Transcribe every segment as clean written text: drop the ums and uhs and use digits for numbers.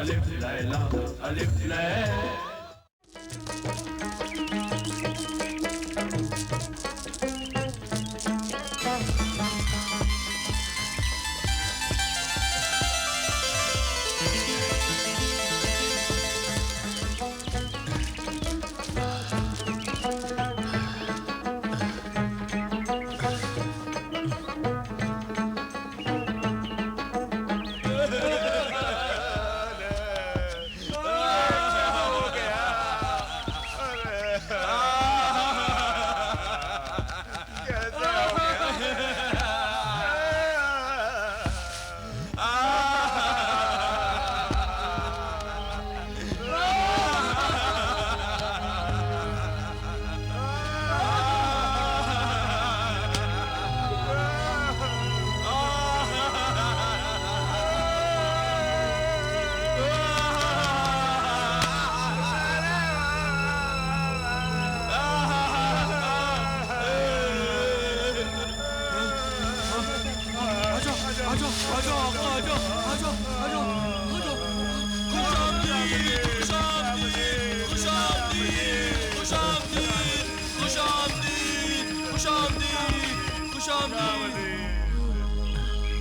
अलिफ लैला अलिफ लैला।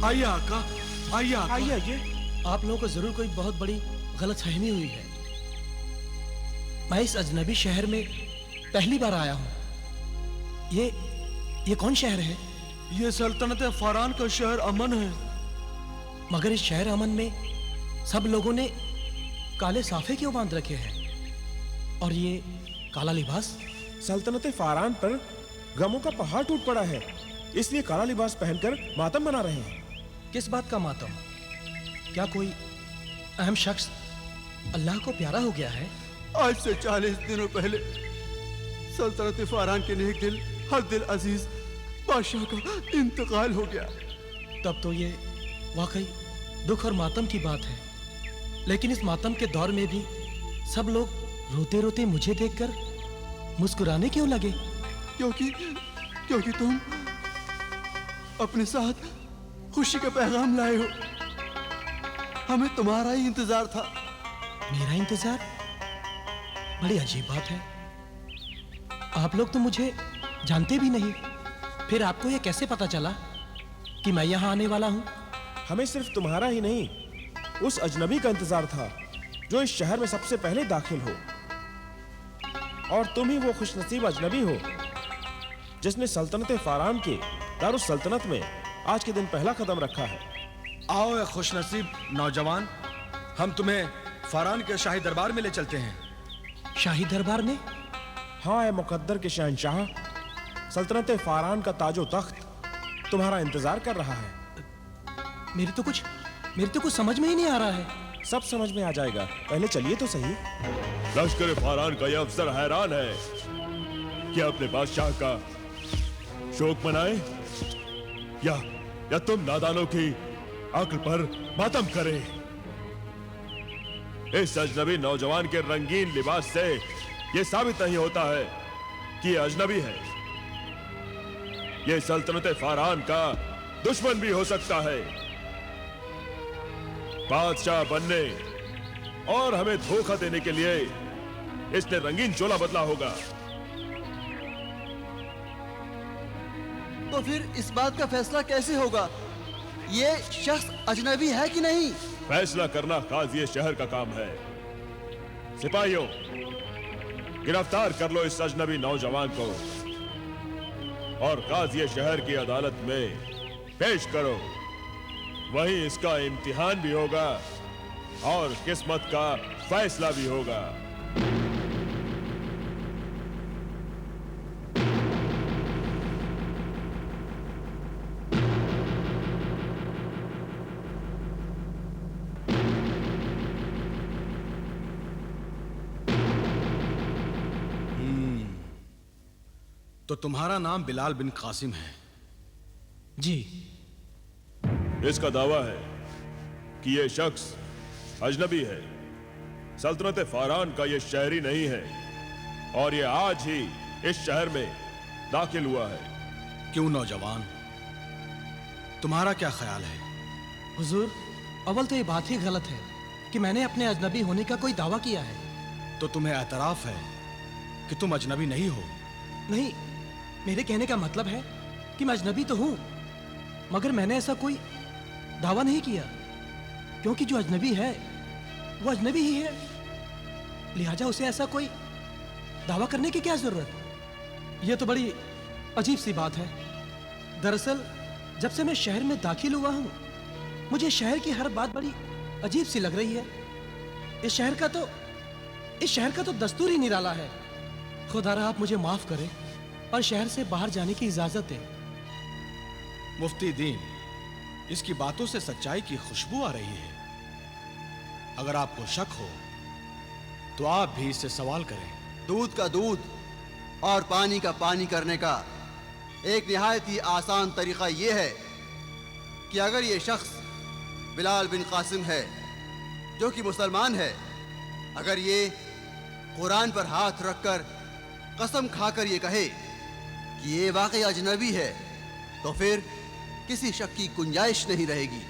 आइए आका, आइए आका। आइए आइए। आप लोगों को जरूर कोई बहुत बड़ी गलतफहमी हुई है। मैं इस अजनबी शहर में पहली बार आया हूँ। ये कौन शहर है? ये सल्तनत फरान का शहर अमन है। मगर इस शहर अमन में सब लोगों ने काले साफे क्यों बांध रखे हैं? और ये काला लिबास? सल्तनत फारान पर गमों का पहाड़ टूट पड़ा है, इसलिए काला लिबास पहनकर मातम मना रहे हैं। किस बात का मातम? क्या कोई अहम शख्स अल्लाह को प्यारा हो गया है? आज से 40 दिनों पहले सल्तनत फारान के नेक दिल हर दिल अजीज बादशाह का इंतकाल हो गया। तब तो ये वाकई दुख और मातम की बात है। लेकिन इस मातम के दौर में भी सब लोग रोते रोते मुझे देखकर मुस्कुराने क्यों लगे? क्योंकि तुम अपने साथ खुशी का पैगाम लाए हो। हमें तुम्हारा ही इंतजार था। मेरा इंतजार? बड़ी अजीब बात है। आप लोग तो मुझे जानते भी नहीं, फिर आपको यह कैसे पता चला कि मैं यहां आने वाला हूं? हमें सिर्फ तुम्हारा ही नहीं, उस अजनबी का इंतजार था जो इस शहर में सबसे पहले दाखिल हो। और तुम ही वो खुशनसीब अजनबी हो जिसने सल्तनत फारान के दारुस सल्तनत में आज के दिन पहला कदम रखा है। आओ ए खुशनसीब नौजवान, हम तुम्हें फारान के शाही दरबार में ले चलते हैं। शाही दरबार में? हाँ ए मुकद्दर के शहंशाह, सल्तनत फारान का ताजो तख्त तुम्हारा इंतजार कर रहा है। मेरे तो कुछ समझ में ही नहीं आ रहा है। सब समझ में आ जाएगा, पहले चलिए तो सही। लश्कर फारान का यह अफसर हैरान है कि अपने बादशाह का शोक मनाए या तुम नादानों की अक्ल पर मातम करे। इस अजनबी नौजवान के रंगीन लिबास से यह साबित नहीं होता है कि यह अजनबी है। यह सल्तनत फारान का दुश्मन भी हो सकता है। बादशाह बनने और हमें धोखा देने के लिए इसने रंगीन चोला बदला होगा। तो फिर इस बात का फैसला कैसे होगा? ये शख्स अजनबी है कि नहीं? फैसला करना काजी शहर का काम है। सिपाहियों, गिरफ्तार कर लो इस अजनबी नौजवान को और काजी शहर की अदालत में पेश करो। वहीं इसका इम्तिहान भी होगा और किस्मत का फैसला भी होगा। तो तुम्हारा नाम बिलाल बिन कासिम है? जी। इसका दावा है कि यह शख्स अजनबी है, सल्तनत फारान का यह शहरी नहीं है और यह आज ही इस शहर में दाखिल हुआ है। क्यों नौजवान, तुम्हारा क्या ख्याल है? हुजूर, अव्वल तो ये बात ही गलत है कि मैंने अपने अजनबी होने का कोई दावा किया है। तो तुम्हें एतराफ है कि तुम अजनबी नहीं हो? नहीं, मेरे कहने का मतलब है कि मैं अजनबी तो हूं, मगर मैंने ऐसा कोई दावा नहीं किया, क्योंकि जो अजनबी है वो अजनबी ही है, लिहाजा उसे ऐसा कोई दावा करने की क्या जरूरत। यह तो बड़ी अजीब सी बात है। दरअसल जब से मैं शहर में दाखिल हुआ हूं, मुझे शहर की हर बात बड़ी अजीब सी लग रही है। इस शहर का तो दस्तूर ही निराला है। खुदारा आप मुझे माफ करें और शहर से बाहर जाने की इजाजत दें। मुफ्ती दीन, इसकी बातों से सच्चाई की खुशबू आ रही है। अगर आपको शक हो तो आप भी इससे सवाल करें। दूध का दूध और पानी का पानी करने का एक निहायत ही आसान तरीका यह है कि अगर ये शख्स बिलाल बिन कासिम है जो कि मुसलमान है, अगर ये कुरान पर हाथ रखकर कसम खाकर ये कहे कि ये वाकई अजनबी है, तो फिर किसी शक की गुंजाइश नहीं रहेगी।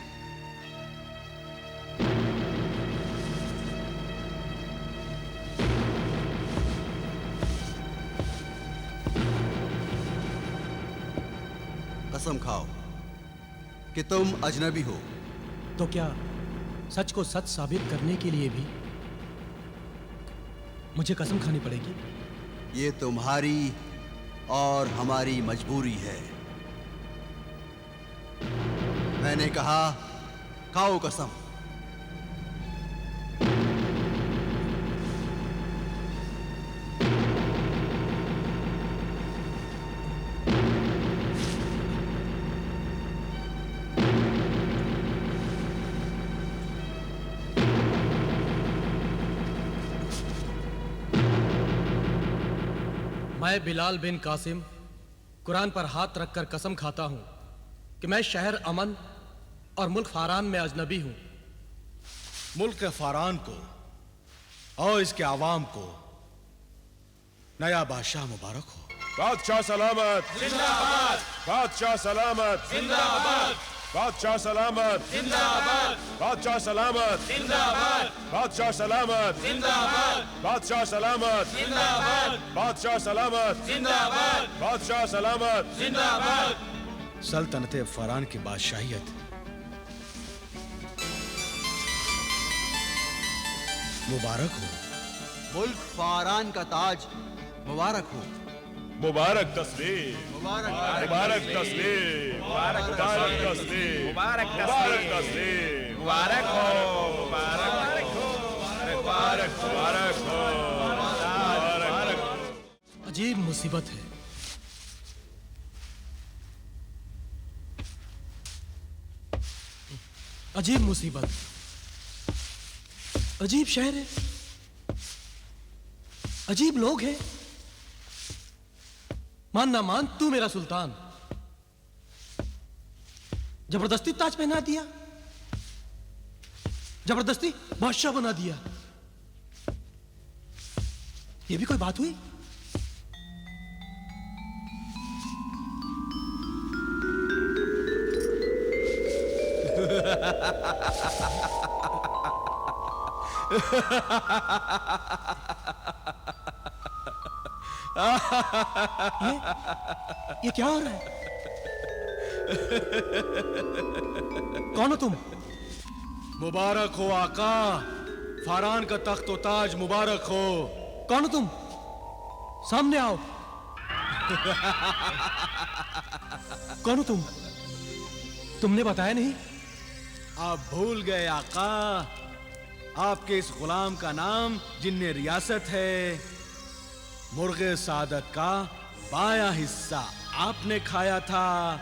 कसम खाओ कि तुम अजनबी हो। तो क्या सच को सच साबित करने के लिए भी मुझे कसम खानी पड़ेगी? ये तुम्हारी और हमारी मजबूरी है। मैंने कहा खाओ कसम। मैं बिलाल बिन कासिम कुरान पर हाथ रखकर कसम खाता हूं कि मैं शहर अमन और मुल्क फारान में अजनबी हूं। मुल्क फारान को और इसके आवाम को नया बादशाह मुबारक हो। बादशाह सलामत जिंदाबाद, बादशाह सलामत जिंदाबाद, बादशाह सलामत जिंदाबाद, बादशाह सलामत जिंदाबाद, बादशाह सलामत जिंदाबाद, बादशाह सलामत जिंदाबाद, बादशाह सलामत जिंदाबाद, बादशाह सलामत जिंदाबाद। सल्तनत फरान की बादशाहियत मुबारक हो। मुल्क फारान का ताज मुबारक हो। मुबारक तस्लीम, मुबारक मुबारक तस्लीम, मुबारक तस्लीम, मुबारक तस्लीम, मुबारक हो, मुबारक हो, मुबारक मुबारक हो, मुबारक हो। अजीब मुसीबत है। अजीब मुसीबत, अजीब शहर है, अजीब लोग हैं। मान ना मान, तू मेरा सुल्तान, जबरदस्ती ताज पहना दिया, जबरदस्ती बादशाह बना दिया। ये भी कोई बात हुई? ये क्या हो रहा है? कौन हो तुम? मुबारक हो आका, फारान का तख्त व ताज मुबारक हो। कौन हो तुम? सामने आओ। कौन हो तुम? तुमने बताया नहीं। आप भूल गए आका, आपके इस गुलाम का नाम जिन्ने रियासत है। मुर्गे सादत का बायां हिस्सा आपने खाया था,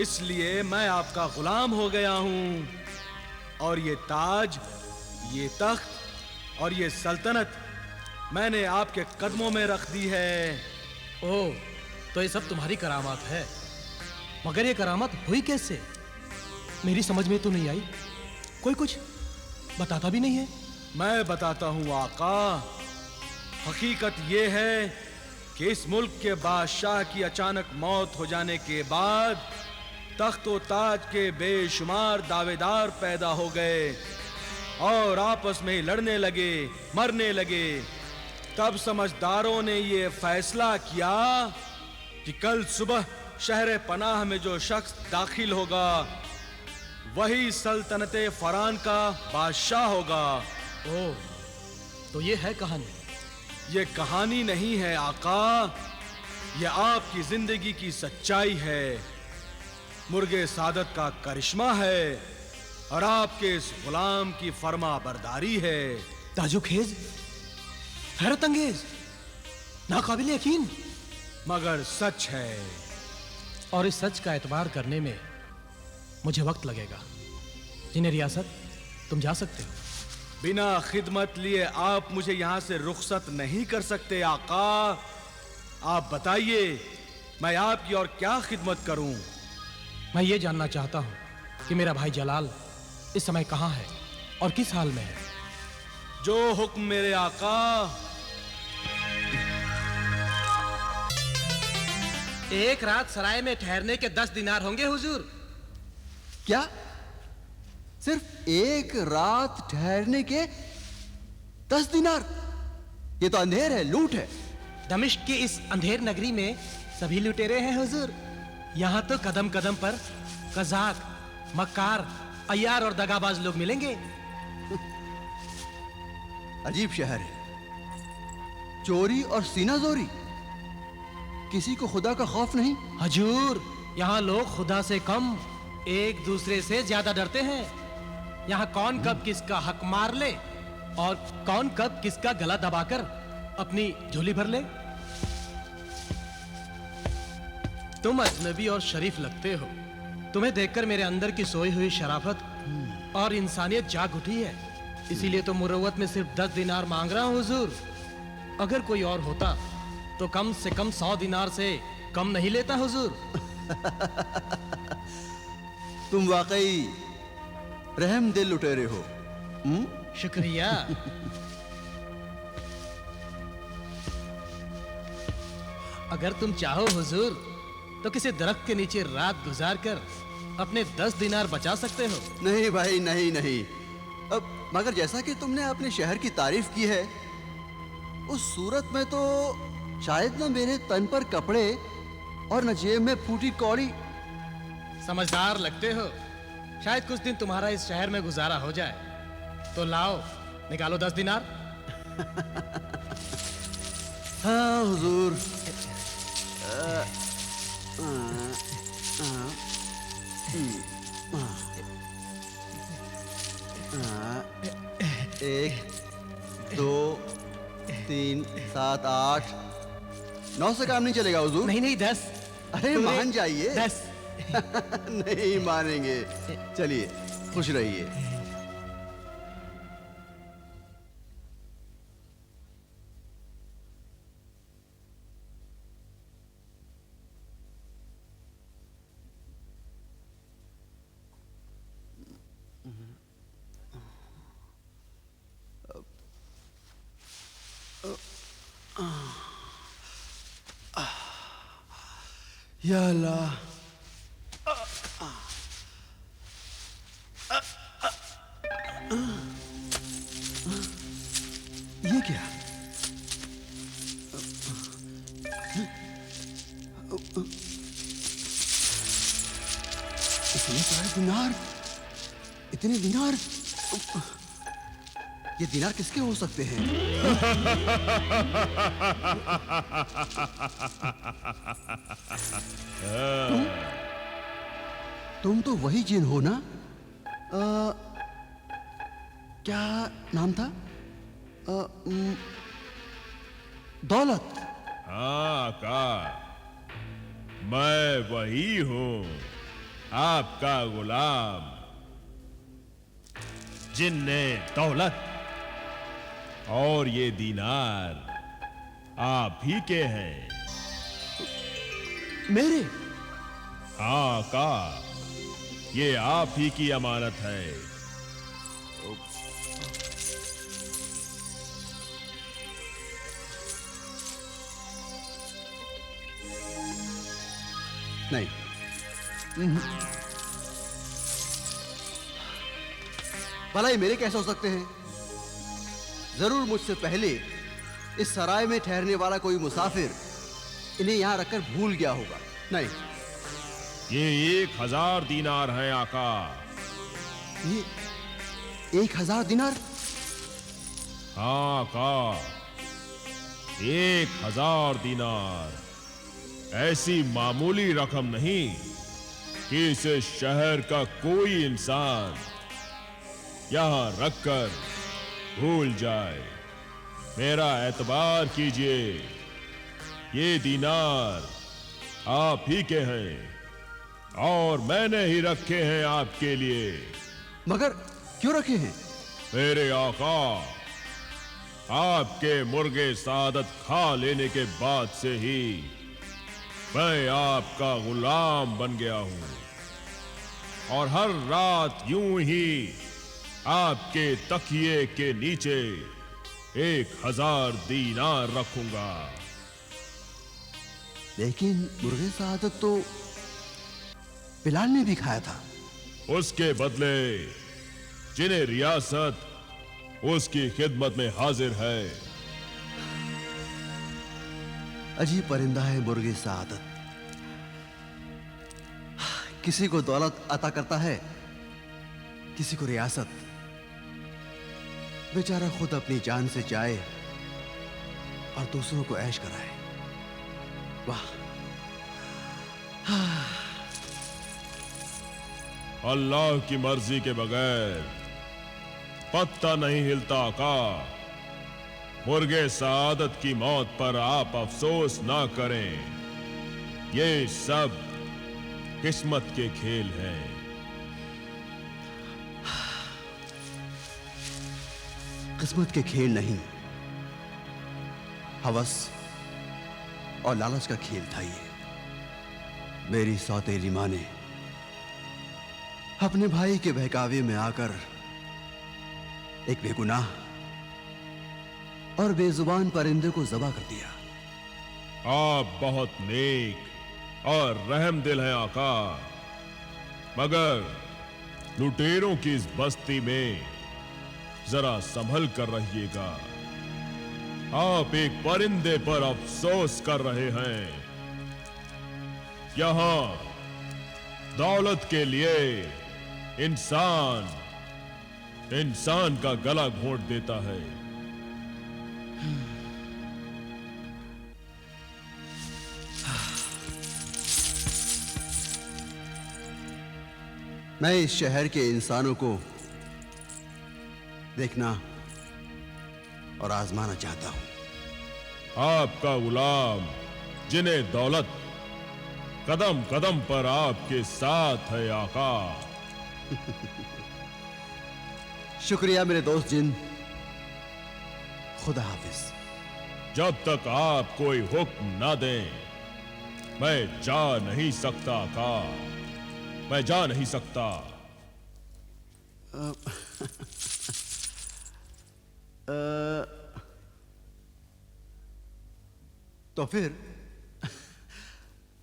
इसलिए मैं आपका गुलाम हो गया हूं। और ये ताज, ये तख्त और ये सल्तनत मैंने आपके कदमों में रख दी है। ओह, तो ये सब तुम्हारी करामात है। मगर ये करामात हुई कैसे? मेरी समझ में तो नहीं आई। कोई कुछ बताता भी नहीं है। मैं बताता हूं आका, हकीकत ये है कि इस मुल्क के बादशाह की अचानक मौत हो जाने के बाद तख्त व ताज के बेशुमार दावेदार पैदा हो गए और आपस में ही लड़ने लगे, मरने लगे। तब समझदारों ने ये फैसला किया कि कल सुबह शहर पनाह में जो शख्स दाखिल होगा वही सल्तनते फरान का बादशाह होगा। ओह, तो ये है कहानी। ये कहानी नहीं है आका, ये आपकी जिंदगी की सच्चाई है, मुर्गे सादत का करिश्मा है और आपके इस गुलाम की फर्मा बरदारी है। ताजुखेज, हैरत अंगेज, नाकाबिल यकीन, मगर सच है। और इस सच का एतबार करने में मुझे वक्त लगेगा। जिन्हें रियासत, तुम जा सकते हो। बिना खिदमत लिए आप मुझे यहां से रुखसत नहीं कर सकते आका। आप बताइए, मैं आपकी और क्या खिदमत करूं? मैं ये जानना चाहता हूं कि मेरा भाई जलाल इस समय कहां है और किस हाल में है। जो हुक्म मेरे आका। एक रात सराय में ठहरने के 10 दिनार होंगे हुजूर। क्या? सिर्फ एक रात ठहरने के 10 दिनार? ये तो अंधेर है, लूट है। दमिश्क की इस अंधेर नगरी में सभी लुटेरे हैं हुजूर। यहाँ तो कदम कदम पर कजाक, मक्कार, अय्यार और दगाबाज लोग मिलेंगे। अजीब शहर है, चोरी और सीनाजोरी, किसी को खुदा का खौफ नहीं। हजूर, यहाँ लोग खुदा से कम एक दूसरे से ज्यादा डरते हैं। यहाँ कौन कब किसका हक मार ले और कौन कब किसका गला दबाकर अपनी झोली भर ले। तुम अजनबी और शरीफ लगते हो। तुम्हें देखकर मेरे अंदर की सोई हुई शराफत और इंसानियत जाग उठी है। इसीलिए तो मुरव्वत में सिर्फ 10 दिनार मांग रहा हूं हुजूर। अगर कोई और होता तो कम से कम 100 दिनार से कम नहीं लेता हुजूर। तुम वाकई रहम दिल लुटेरे हो। शुक्रिया। अगर तुम चाहो हुजूर तो किसी दरख्त के नीचे रात गुजार कर अपने 10 दिनार बचा सकते हो। नहीं भाई, नहीं नहीं। अब मगर जैसा कि तुमने अपने शहर की तारीफ की है, उस सूरत में तो शायद ना मेरे तन पर कपड़े और न जेब में फूटी कौड़ी। समझदार लगते हो। शायद कुछ दिन तुम्हारा इस शहर में गुजारा हो जाए। तो लाओ, निकालो 10 दिनार। हाँ हुजूर। एक, 2, 3, 7, 8, 9 से काम नहीं चलेगा हुजूर। नहीं नहीं, 10। अरे मान जाइए। 10। नहीं मानेंगे। चलिए, खुश रहिए। या अल्लाह, ये क्या? इतने सारे दिनार, इतने दिनार, ये दिनार किसके हो सकते हैं? तुम तो वही जिन हो ना? क्या नाम था? दौलत। हाँ का, मैं वही हूं, आपका गुलाम, जिन्ने दौलत। और ये दीनार आप ही के हैं। मेरे? हाँ का, ये आप ही की अमानत है। नहीं। भला ही मेरे कैसे हो सकते हैं? जरूर मुझसे पहले इस सराय में ठहरने वाला कोई मुसाफिर इन्हें यहां रखकर भूल गया होगा। नहीं, ये 1000 दीनार हैं आका। ये 1000 दिनार? हाँ आका, 1000 दीनार ऐसी मामूली रकम नहीं कि इसे शहर का कोई इंसान यहां रखकर भूल जाए। मेरा एतबार कीजिए, ये दीनार आप ही के हैं और मैंने ही रखे हैं आपके लिए। मगर क्यों रखे हैं? मेरे आका, आपके मुर्गे सादत खा लेने के बाद से ही मैं आपका गुलाम बन गया हूं और हर रात यूं ही आपके तकिए के नीचे 1000 दीनार रखूंगा। लेकिन मुर्गे सादत तो बिलाल ने भी खाया था। उसके बदले जिन्हें रियासत उसकी खिदमत में हाजिर है। अजीब परिंदा है मुर्गे सादत। किसी को दौलत अता करता है, किसी को रियासत। बेचारा खुद अपनी जान से जाए और दूसरों को ऐश कराए। वाह! अल्लाह की मर्जी के बगैर पत्ता नहीं हिलता का। मुर्गे सादत की मौत पर आप अफसोस ना करें। ये सब किस्मत के खेल हैं। किस्मत के खेल नहीं, हवस और लालच का खेल था ये। मेरी सौतेली मां ने अपने भाई के बहकावे में आकर एक बेगुनाह और बेजुबान परिंदे को ज़बा कर दिया। आप बहुत नेक और रहमदिल हैं आका, मगर लुटेरों की इस बस्ती में जरा संभल कर रहिएगा। आप एक परिंदे पर अफसोस कर रहे हैं। यहां दौलत के लिए इंसान का गला घोंट देता है। मैं इस शहर के इंसानों को देखना और आजमाना चाहता हूं। आपका गुलाम जिन्हें दौलत कदम कदम पर आपके साथ है आका। शुक्रिया मेरे दोस्त जिन। खुदा हाफिज। जब तक आप कोई हुक्म ना दें, मैं जा नहीं सकता आका, मैं जा नहीं सकता। तो फिर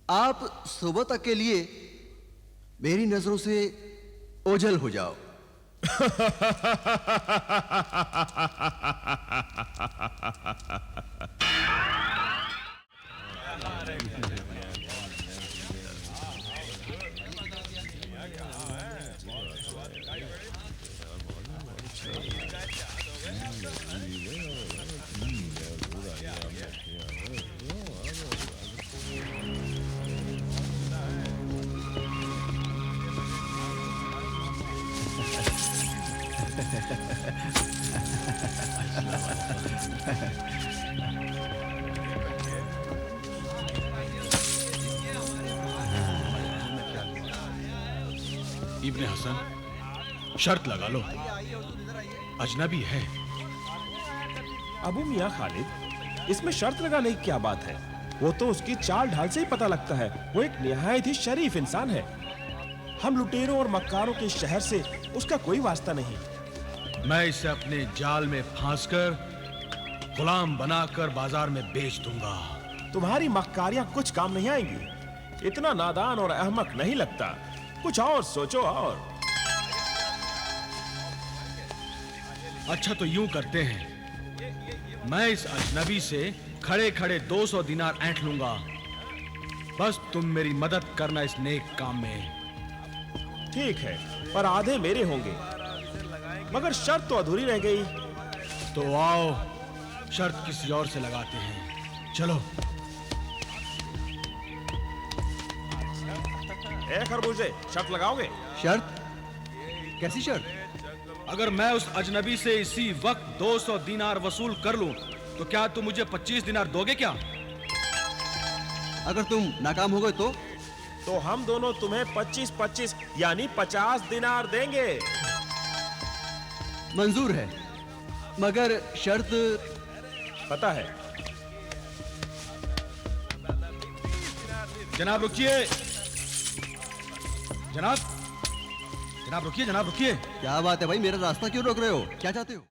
आप सुबह तक के लिए मेरी नजरों से ओझल हो जाओ। इब्ने हसन, शर्त लगा लो, अजनबी है। अबू मियां खालिद, इसमें शर्त लगाने की क्या बात है? वो तो उसकी चाल ढाल से ही पता लगता है। वो एक निहायत ही शरीफ इंसान है। हम लुटेरों और मक्कारों के शहर से उसका कोई वास्ता नहीं। मैं इसे अपने जाल में फांसकर गुलाम बनाकर बाजार में बेच दूंगा। तुम्हारी मक्कारियां कुछ काम नहीं आएंगी। इतना नादान और अहमक नहीं लगता। कुछ और सोचो। और अच्छा तो यूं करते हैं, मैं इस अजनबी से खड़े खड़े 200 दिनार ऐंठ लूंगा। बस तुम मेरी मदद करना इस नेक काम में। ठीक है, पर आधे मेरे होंगे। मगर शर्त तो अधूरी रह गई। तो आओ शर्त किसी और से लगाते हैं। चलो। ए खरबूजे, शर्त लगाओगे? शर्त? कैसी शर्त? अगर मैं उस अजनबी से इसी वक्त 200 दिनार वसूल कर लूं, तो क्या तुम मुझे 25 दिनार दोगे क्या? अगर तुम नाकाम हो गए तो हम दोनों तुम्हें 25-25 यानी 50 दिनार देंगे। मंजूर है, मगर शर्त। पता है। जनाब रुकिए। जनाब रुकिए, जनाब रुकिए। क्या बात है भाई, मेरा रास्ता क्यों रोक रहे हो? क्या चाहते हो?